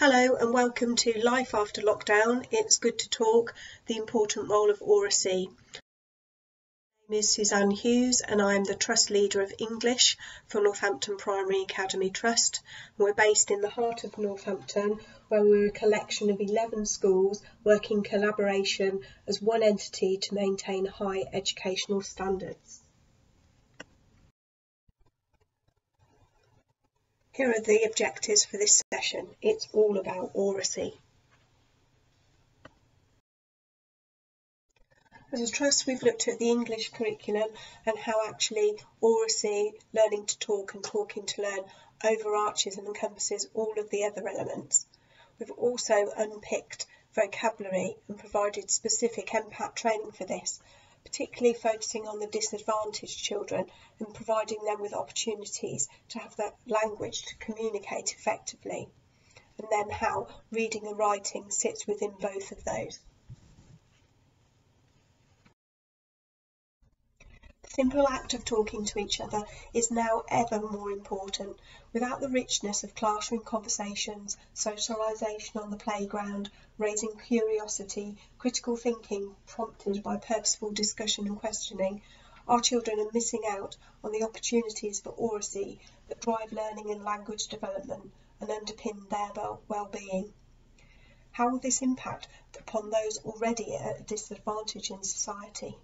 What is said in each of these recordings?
Hello and welcome to Life After Lockdown. It's good to talk, the important role of oracy. My name is Suzanne Hughes and I'm the Trust Leader of English for Northampton Primary Academy Trust. And we're based in the heart of Northampton, where we're a collection of 11 schools working in collaboration as one entity to maintain high educational standards. Here are the objectives for this session. It's all about oracy. As a trust, we've looked at the English curriculum and how actually oracy, learning to talk and talking to learn, overarches and encompasses all of the other elements. We've also unpicked vocabulary and provided specific MPAT training for this, particularly focusing on the disadvantaged children and providing them with opportunities to have that language to communicate effectively, and then how reading and writing sits within both of those. The simple act of talking to each other is now ever more important. Without the richness of classroom conversations, socialisation on the playground, raising curiosity, critical thinking prompted by purposeful discussion and questioning, our children are missing out on the opportunities for oracy that drive learning and language development and underpin their well-being. How will this impact upon those already at a disadvantage in society?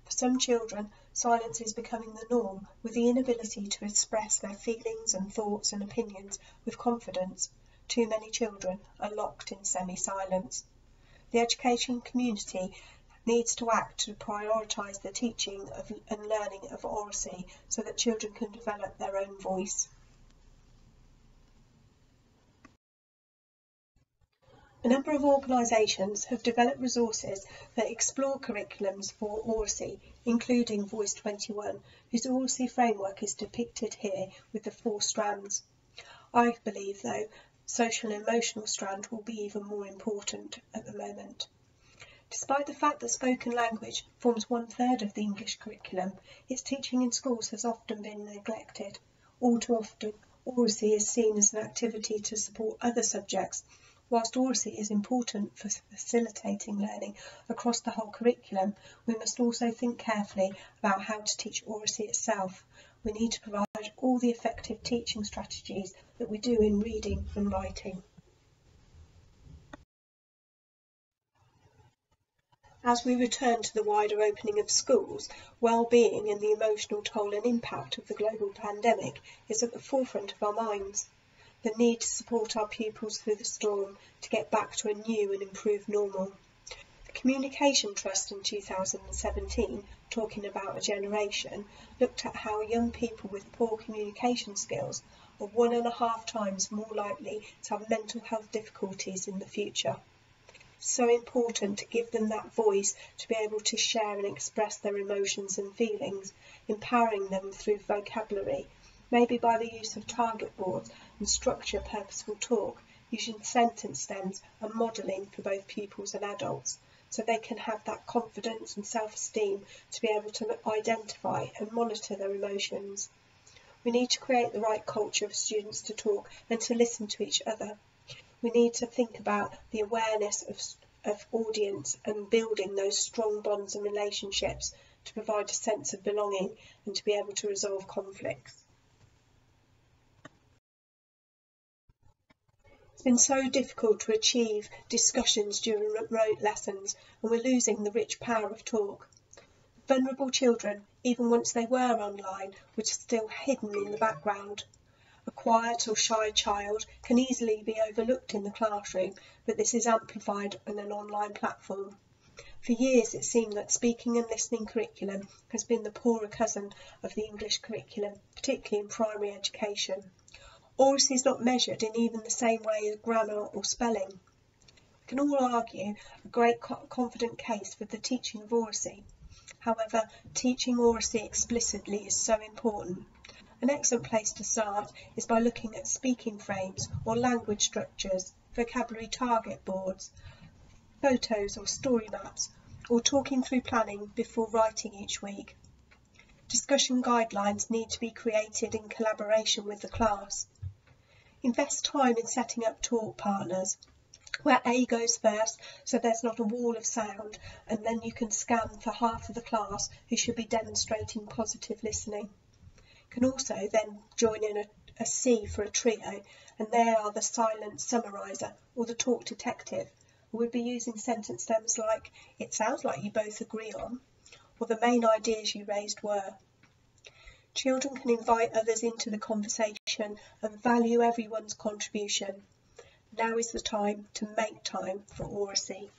For some children, silence is becoming the norm, with the inability to express their feelings and thoughts and opinions with confidence. Too many children are locked in semi-silence. The education community needs to act to prioritise the teaching and learning of oracy so that children can develop their own voice. A number of organisations have developed resources that explore curriculums for oracy, including Voice 21, whose oracy framework is depicted here with the 4 strands. I believe, though, social and emotional strand will be even more important at the moment. Despite the fact that spoken language forms 1/3 of the English curriculum, its teaching in schools has often been neglected. All too often, oracy is seen as an activity to support other subjects. Whilst oracy is important for facilitating learning across the whole curriculum, we must also think carefully about how to teach oracy itself. We need to provide all the effective teaching strategies that we do in reading and writing. As we return to the wider opening of schools, well-being and the emotional toll and impact of the global pandemic is at the forefront of our minds. The need to support our pupils through the storm to get back to a new and improved normal. The Communication Trust in 2017, talking about a generation, looked at how young people with poor communication skills are 1.5 times more likely to have mental health difficulties in the future. It's so important to give them that voice to be able to share and express their emotions and feelings, empowering them through vocabulary, maybe by the use of target boards and structure purposeful talk, using sentence stems and modelling for both pupils and adults, so they can have that confidence and self-esteem to be able to identify and monitor their emotions. We need to create the right culture for students to talk and to listen to each other. We need to think about the awareness of audience and building those strong bonds and relationships to provide a sense of belonging and to be able to resolve conflicts. It's been so difficult to achieve discussions during remote lessons, and we're losing the rich power of talk. Vulnerable children, even once they were online, were still hidden in the background. A quiet or shy child can easily be overlooked in the classroom, but this is amplified on an online platform. For years it seemed that speaking and listening curriculum has been the poorer cousin of the English curriculum, particularly in primary education. Oracy is not measured in even the same way as grammar or spelling. We can all argue a great confident case for the teaching of oracy. However, teaching oracy explicitly is so important. An excellent place to start is by looking at speaking frames or language structures, vocabulary target boards, photos or story maps, or talking through planning before writing each week. Discussion guidelines need to be created in collaboration with the class. Invest time in setting up talk partners, where A goes first so there's not a wall of sound, and then you can scan for half of the class who should be demonstrating positive listening. You can also then join in a C for a trio, and they are the silent summariser or the talk detective. We'd be using sentence stems like, "It sounds like you both agree on," or "the main ideas you raised were." Children can invite others into the conversation and value everyone's contribution. Now is the time to make time for oracy.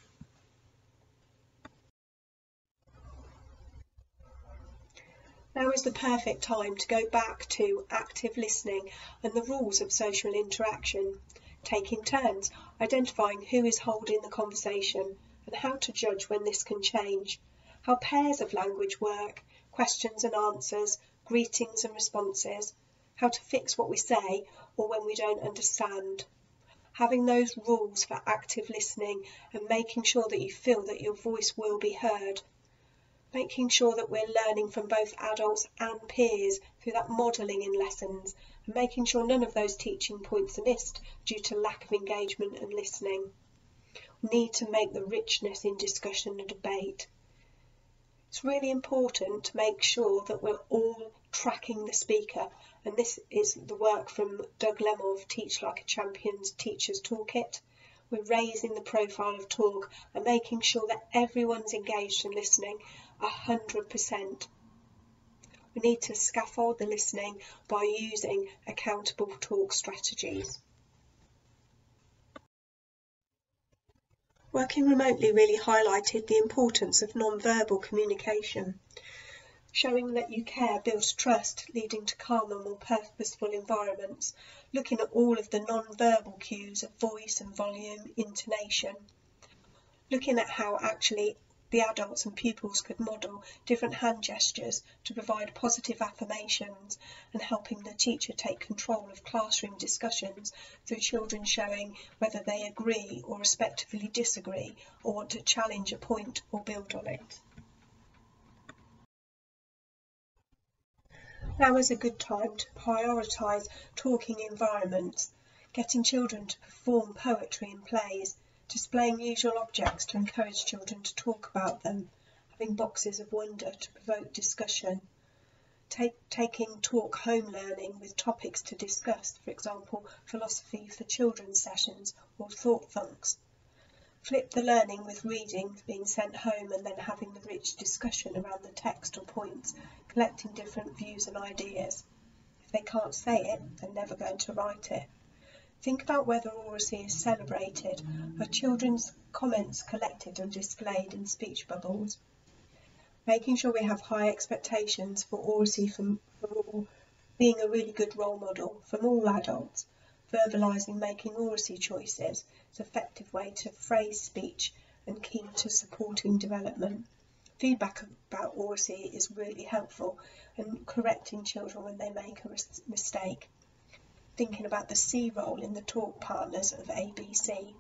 Now is the perfect time to go back to active listening and the rules of social interaction, taking turns, identifying who is holding the conversation and how to judge when this can change, how pairs of language work, questions and answers, greetings and responses, how to fix what we say or when we don't understand. Having those rules for active listening and making sure that you feel that your voice will be heard. Making sure that we're learning from both adults and peers through that modelling in lessons, and making sure none of those teaching points are missed due to lack of engagement and listening. We need to make the richness in discussion and debate. It's really important to make sure that we're all tracking the speaker, and this is the work from Doug Lemov, Teach Like a Champion's Teacher's Toolkit. We're raising the profile of talk and making sure that everyone's engaged and listening 100%. We need to scaffold the listening by using accountable talk strategies. Working remotely really highlighted the importance of non-verbal communication. Showing that you care builds trust, leading to calmer, more purposeful environments. Looking at all of the non-verbal cues of voice and volume, intonation. Looking at how actually the adults and pupils could model different hand gestures to provide positive affirmations, and helping the teacher take control of classroom discussions through children showing whether they agree or respectfully disagree or want to challenge a point or build on it. Now is a good time to prioritise talking environments, getting children to perform poetry and plays, displaying usual objects to encourage children to talk about them, having boxes of wonder to provoke discussion, taking talk home learning with topics to discuss, for example, philosophy for children sessions or thought funks. Flip the learning with reading being sent home and then having the rich discussion around the text or points, collecting different views and ideas. If they can't say it, they're never going to write it. Think about whether oracy is celebrated. Are children's comments collected and displayed in speech bubbles? Making sure we have high expectations for oracy from being a really good role model from all adults. Verbalising making oracy choices is an effective way to phrase speech and key to supporting development. Feedback about oracy is really helpful, and correcting children when they make a mistake. Thinking about the C role in the talk partners of ABC.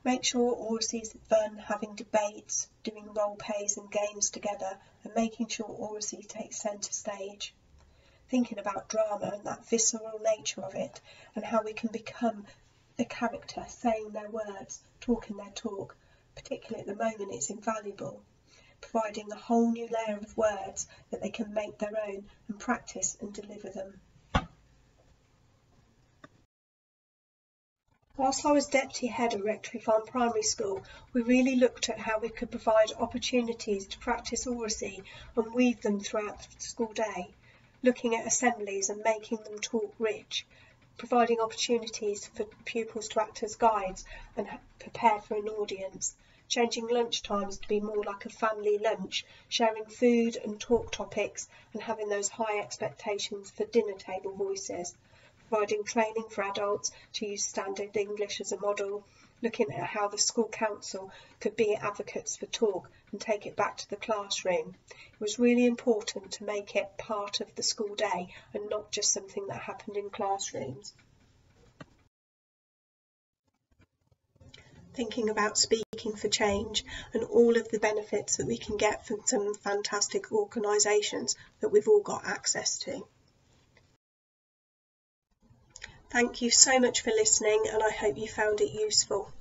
Make sure oracy is fun, having debates, doing role plays and games together, and making sure oracy takes centre stage. Thinking about drama and that visceral nature of it, and how we can become the character saying their words, talking their talk. Particularly at the moment, it's invaluable, providing a whole new layer of words that they can make their own and practice and deliver them. Whilst I was Deputy Head of Rectory Farm Primary School, we really looked at how we could provide opportunities to practice oracy and weave them throughout the school day, looking at assemblies and making them talk rich, providing opportunities for pupils to act as guides and prepare for an audience, changing lunch times to be more like a family lunch, sharing food and talk topics and having those high expectations for dinner table voices, providing training for adults to use standard English as a model, looking at how the school council could be advocates for talk and take it back to the classroom. It was really important to make it part of the school day and not just something that happened in classrooms. Thinking about speaking for change and all of the benefits that we can get from some fantastic organisations that we've all got access to. Thank you so much for listening, and I hope you found it useful.